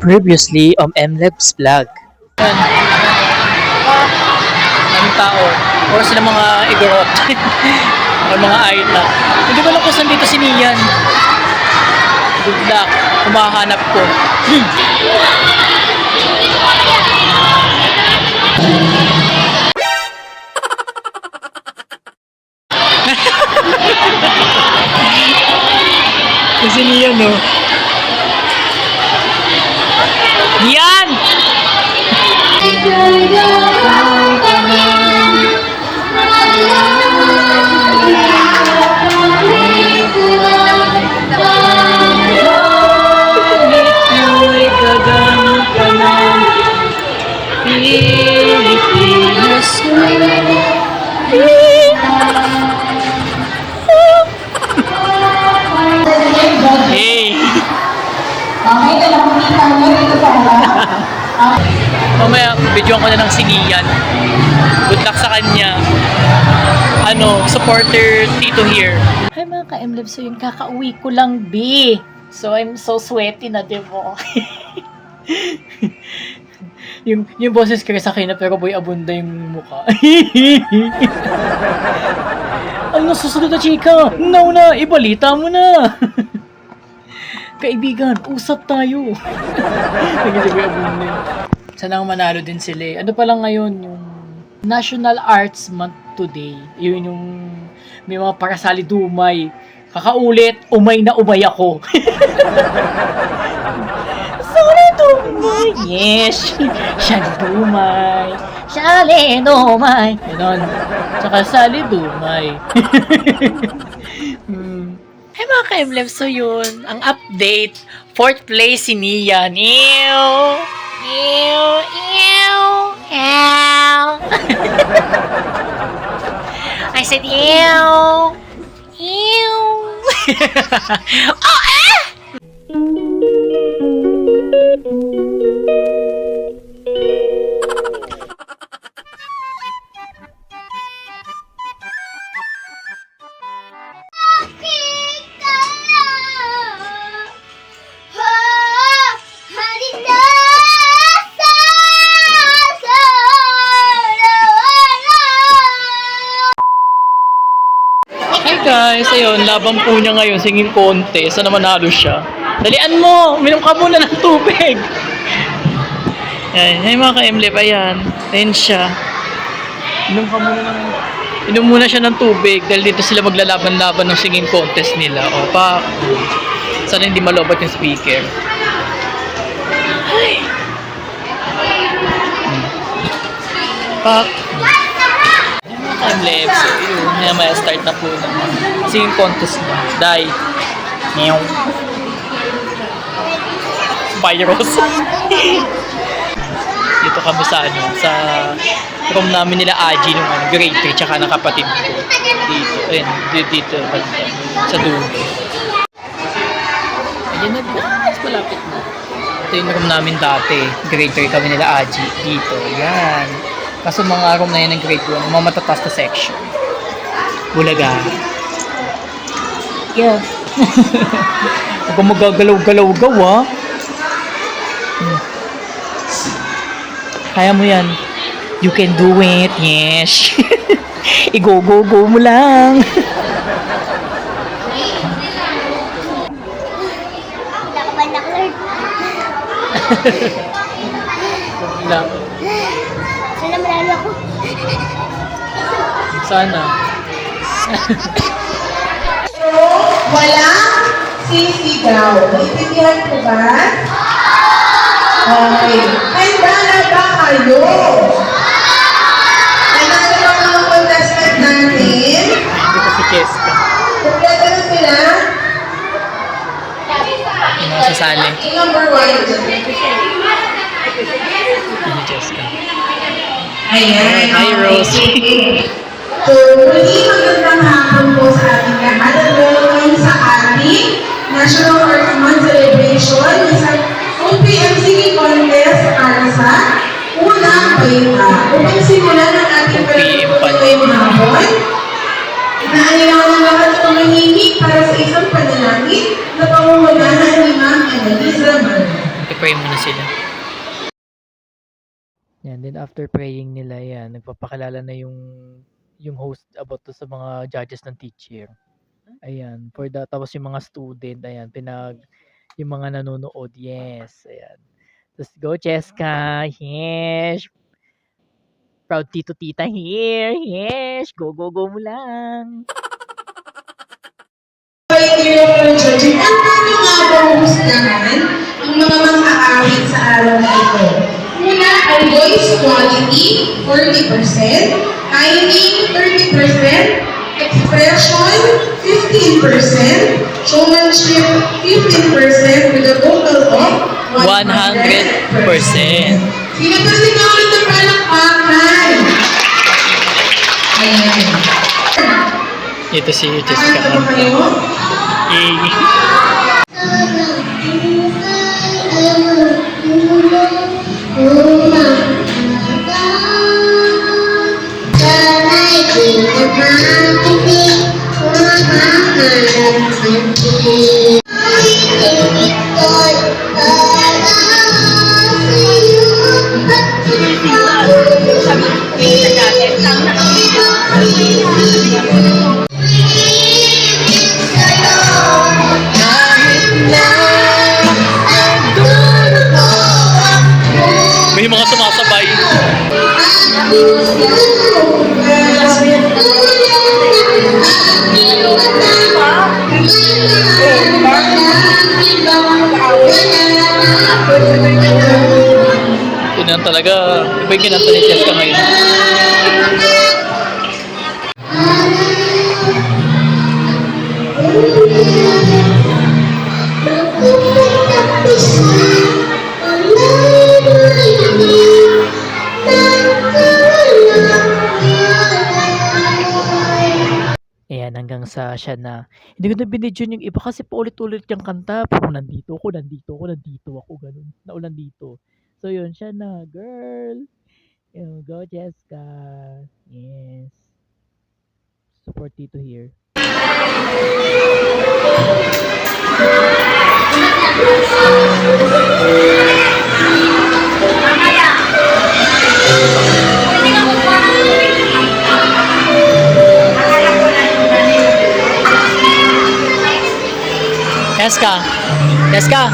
Previously MLabs vlog. Yan. Maraming tao. O sila mga igorot. O mga aita. Hindi ko lang kung saan dito si Nian. Good luck. Kumahanap ko. Kasi Nian, no? Nian! Hey! Mamaya, videoan ko na ng siniyan. Good luck sa kanya. Supporter Tito here. Hi mga ka-MLab, so yun, kakauwi ko lang, B. So, I'm so sweaty na, diba? yung boses ko sa akin na pero boy abunda yung mukha. Ano susunod na chika? Nauna, ibalita mo na. Kaibigan, usap tayo. Nagsasabi abunda yun. Sana manalo din sila. Ano pa lang ngayon, yung National Arts Month today. Yun yung may mga parasali dumay. Kakaulit, umay na umay ako. Sali dumay. Yes. Sali dumay. Sali dumay. Ganon. Tsaka sali dumay. Hey mga ka-MLab, so yun. Ang update. 4th place si Nian. Ew. Ew. Ew. Ew. I said ew. Ew. Oh, eh! Guys, ayun, laban po niya ngayon, singing contest. Sana manalo siya. Dalian mo! Minom ka muna ng tubig! Ayan, mga ka-MLab, ayan. Ayan siya. Inom muna siya ng tubig dahil dito sila maglalaban-laban ng singing contest nila. O, pa. Sana hindi malobat yung speaker. Ay! Pak! MLab, so yun, may start na po ng singing contest na. Die. Meow. Virus. Dito kami sa room namin nila Aji nung grade 3 tsaka ng kapatid ko. Dito, ayun, dito, sa dulo. Ayun na guys, malapit na. Ito yung room namin dati. Grade 3 kami nila Aji. Dito, yan. Kaso mga room na yun ng grade 1, mga matatas na section. Bulaga. Yeah. Huwag kang magagalaw-galaw-gaw, ha? Kaya mo yan. You can do it, yes. I-go-go-go mo lang. Wala. Sana malalo ako. Sana. Walang sisigaw. Naintindihan ko ba? Okay. Handa na ba kayo? Handa na ba mga contestant natin? Dito si Cheska. Kompleto na sila? Yung mga sasali. Number 1. Yung Cheska. Ayan. Hi, Rose. So, muli magandang hapon po sa ating lahat. At welcome sa ating National Arts Month Celebration. Isang OPM Singing Contest para sa unang baita. Upang simulan ang ating pagtutuloy ngayong hapon, naalala ng lahat ng tumahimik para sa isang panalangin na pangungunahan ni Ma'am Annalisa Marga. Magpe-pray muna sila. Yan, then after praying nila, yan, nagpapakilala na yung host about to sa mga judges ng teacher. Ayan, tapos yung mga student, ayan, yung mga nanonood, yes, ayan. Tapos go, Cheska, yes, proud tito tita here, yes, go, go, go mo lang. Criteria for judging. Ang paano nga ba husgahan ang mga mang-aawit sa araw na ito? Una ay voice quality, 40%, timing, 30%, expression, 15%, showmanship, 15%, with a total of 100%. 100%. Sino ba sinawin ng palakpakan? Ayan. Ito si Cheska. Nakakita ba kayo? May mga sumasabay. Yun talaga. Iba yung kinanta ni Cheska ngayon. Ayan, hanggang sa siya na, hindi ko na binidyo yung iba kasi paulit-ulit yung kanta. Pero nandito ako, ganun. Naulan dito. So yun, siya na, girl. Go, Jessica. Yes. Support Tito here. Jessica.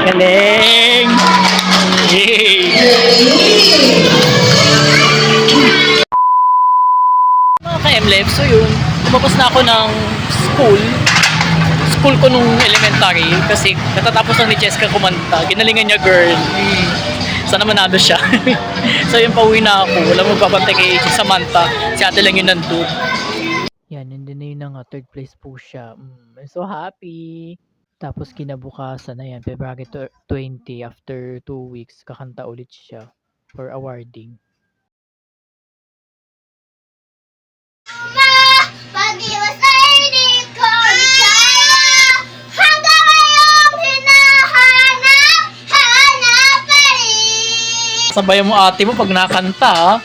Galing! Yay! Mga ka-MLF, so yun, lumabas na ako ng school ko nung elementary kasi natatapos lang ni Cheska kumanta. Ginalingan niya, girl. Sana manalo siya. So yun, pauwi na ako. Wala magpapantay kay Samantha. Si ate lang yun nandun. Yan, hindi na yun na nga. Third place po siya. I'm so happy. Tapos kinabukasan na yan, February 20, after 2 weeks, kakanta ulit siya for awarding. Pag-iwas ay di ko kaya. Hanggang ngayong hinahanap pa rin. Sabayan mo ate mo pag nakanta, ha?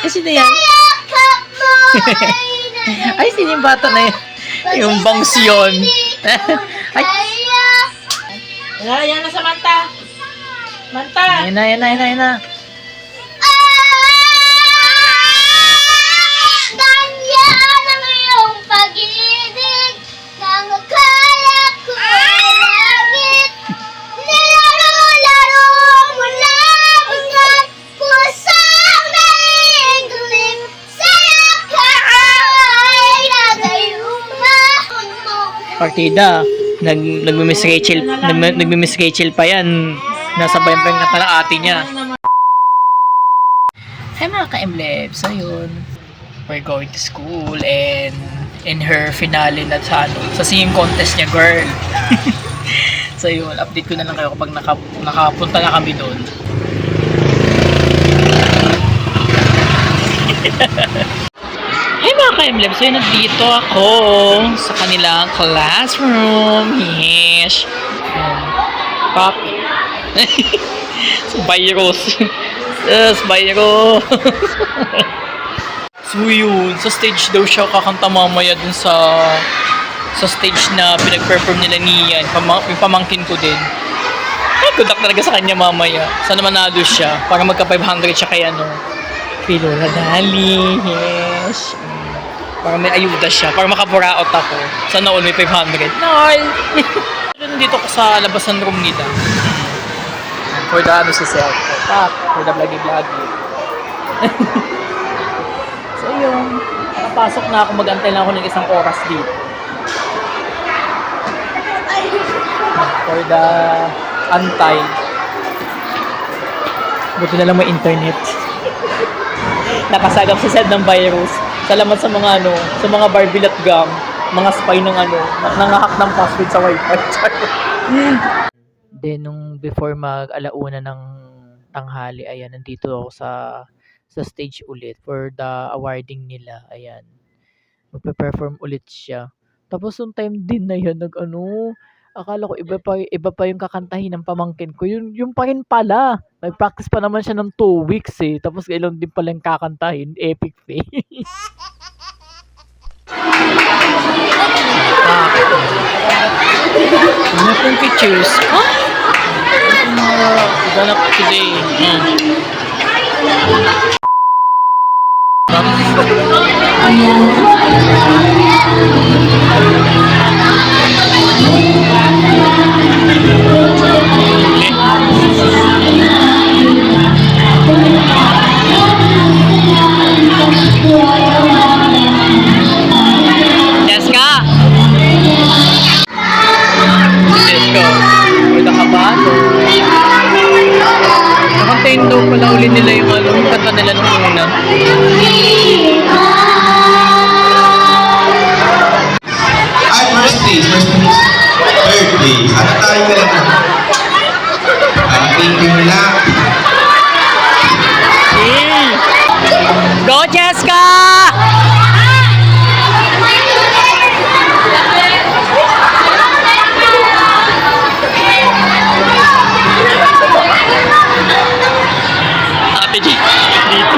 Sino yan? Ay, sino yung bata na yun? Yung bangs yun. Ay. Yan na sa Manta. Manta. Yan na. Ganyan ang iyong pag-ibig nang akala ko ay langit. Nilaro-laro mo lang ang pusang naiglip. Sa'yo ka ay nagayuma. Partida. Nagmi-miss Rachel pa yan. Nasabayan pa yung kanta ng ate niya. Hi mga ka-MLF. So yun, we're going to school and in her finale na sa singing contest niya, girl. So yun, update ko na lang kayo kapag nakapunta na kami doon. Hey mga ka-MLF, so yun, nandito ako sa kanilang classroom. Yes. Papi. So, virus. Yes, virus. So yun, sa stage daw siya kakanta mamaya dun sa stage na pinag-perform nila niyan. Yung pamangkin ko din. Ay, good luck talaga sa kanya mamaya. Sana manalo siya para magka 500 siya kay Pilo Radali. Yes. Para may ayuda siya. Para makapuraot ako. Sana all may 500. Nol! Nandito ko sa labas ng room nila. For the si Sel. For the vloggy. So yun. Nakapasok na ako. Mag-antay lang ako ng isang oras dito. For the antay. Buti na lang may internet. Nakasagap si Sed ng virus. Salamat sa mga sa mga Barbie at gang, mga spy ng nangahack ng password sa wifi. Then nung before mag-alauna ng tanghali, ayan, nandito ako sa stage ulit for the awarding nila. Ayan. Magpe-perform ulit siya. Tapos yung time din na yun, akala ko iba pa yung kakantahin ng pamangkin ko. Yung pa rin pala. Nag-practice pa naman siya ng 2 weeks eh. Tapos ilang din pala yung kakantahin. Epic fail. Ano pong pictures? Huh? Ganap today. Jessica! Jessica, wala ka ba? Nakantayin daw pala ulit nila yung yung kanta nila nung una. Ay, first day. Third day. Ano tayo ka lang? Thank you lang. Go, Jessica! Ate G, dito.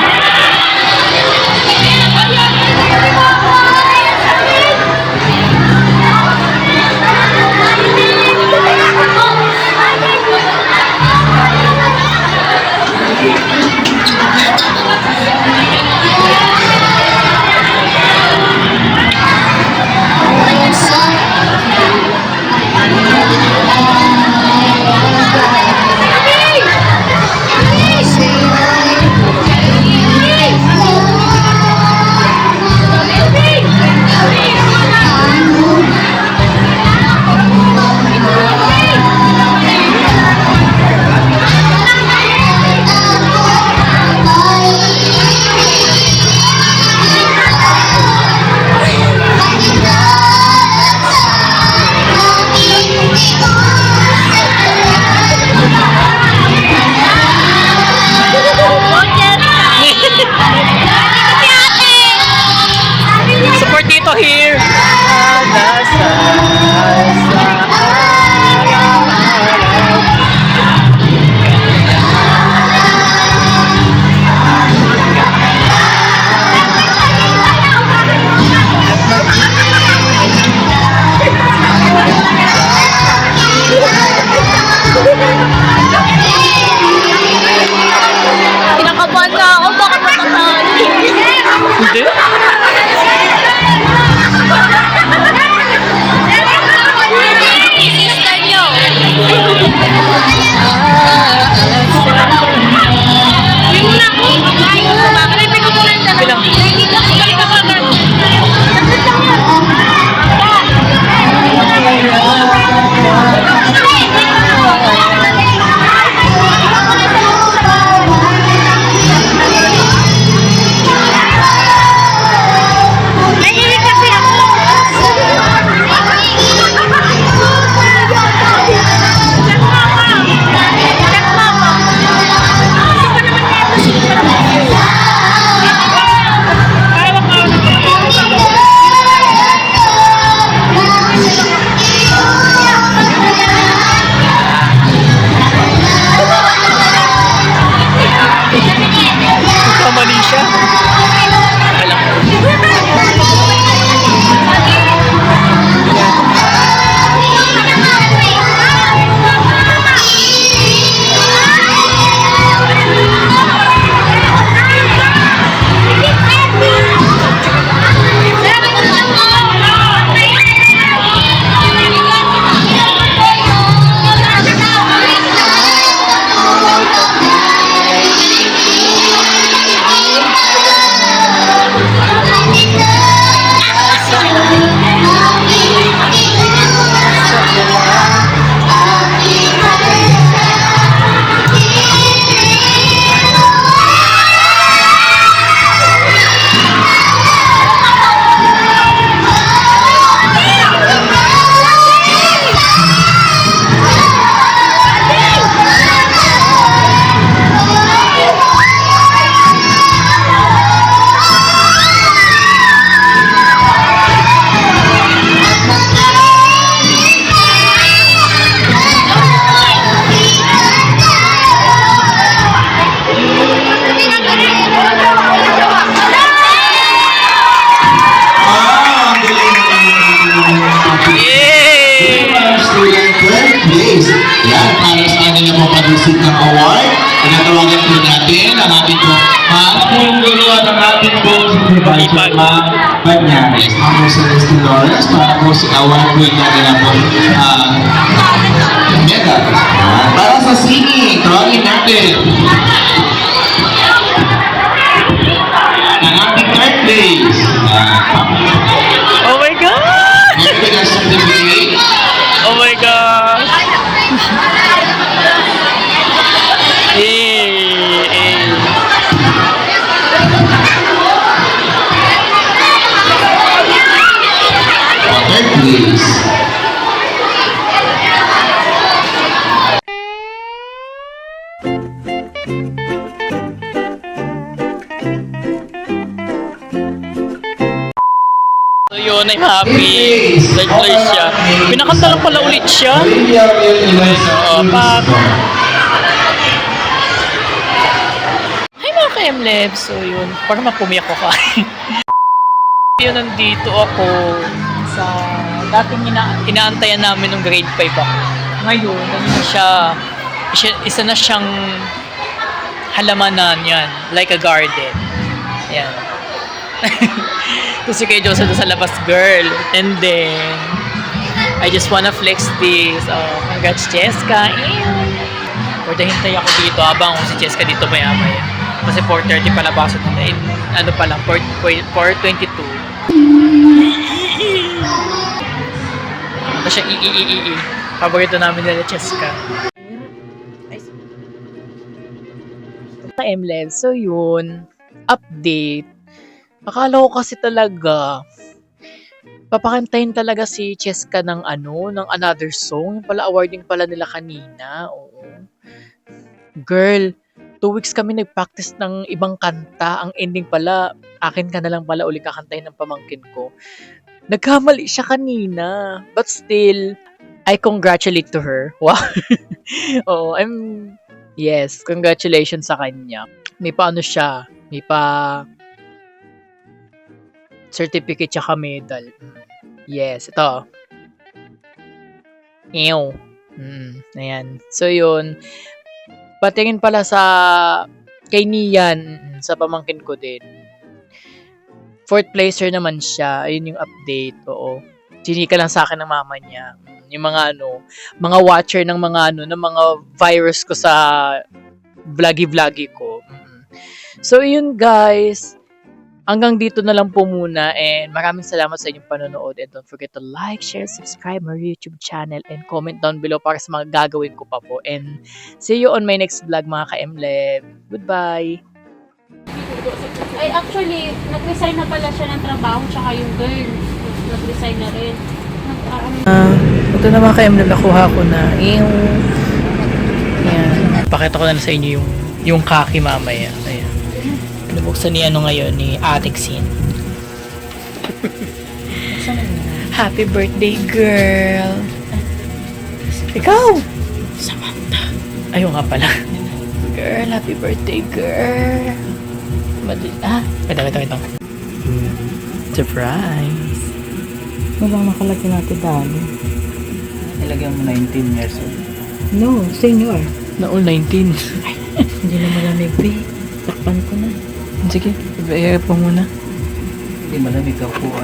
Tatawagan po natin ang ating po pong guro at ang ating pong supervisor, Ma'am Banyares. Ma'am Rosalis Dolores, para po si award po yung kanila po medal. Para sa singing, tawagin natin ang ating third place. Oh my God! Meron ang certificate. Oh my God! Eh. Third place. So yun, I'm happy. Third place siya. Pinakanta lang pala ulit siya. Oo, pag... Hi mga ka-MLEB. So yun, parang mapumiyak ko ka. Yun, nandito ako sa dating inaantayan namin ng grade 5 ako. Ngayon, ano na siya, isa na siyang halamanan yan, like a garden. Yan. Kasi kay Joseph sa labas, girl. And then, I just wanna flex this. Oh, congrats, Cheska. Or hintay ako dito habang si Cheska dito maya-maya. Kasi 4:30 pala pasok nila. Ano pa lang, 4:22. Ano siya, paborito namin nila, Cheska. Sa MLEV, so yun, update. Akala ko kasi talaga, papakantayin talaga si Cheska ng ng another song. Yung pala, awarding pala nila kanina. Oo. Girl, 2 weeks kami nag-practice ng ibang kanta. Ang ending pala, akin ka na lang pala uli kakantahin ng pamangkin ko. Nagkamali siya kanina. But still, I congratulate to her. Wow. Oo, yes, congratulations sa kanya. May paano siya, may pa certificate tsaka medal. Yes, ito. Ew. Ayan. So, yun. Patingin pala sa kay Nian, sa pamangkin ko din. 4th placer naman siya. Ayun yung update. Oo. Chinika lang sa akin ng mama niya. Yung mga mga watcher ng mga ng mga virus ko sa vloggy ko. So, yun guys. Hanggang dito na lang po muna, and maraming salamat sa inyong panonood, and don't forget to like, share, subscribe my YouTube channel, and comment down below para sa mga gagawin ko pa po. And see you on my next vlog mga ka-MLEB. Goodbye! Ay, actually, nag-resign na pala siya ng trabaho, tsaka yung girl, nag-resign na rin. Ito na mga ka-MLEB, nakuha ko na. Yan. Pakita ko na sa inyo yung kaki mamaya. Ayan. Nabuksan ni ngayon, ni Ate Xin. Happy birthday, girl! Ikaw! Samantha. Ayun nga pala. Girl, happy birthday, girl! Ito. Surprise! Walang nakalagay natin dami. Nilagyan mo 19 years old. No, senior. Noong 19. Hindi na malamig, be. Takpan ko na. Sige, i-air po muna. Hindi malamig ako po.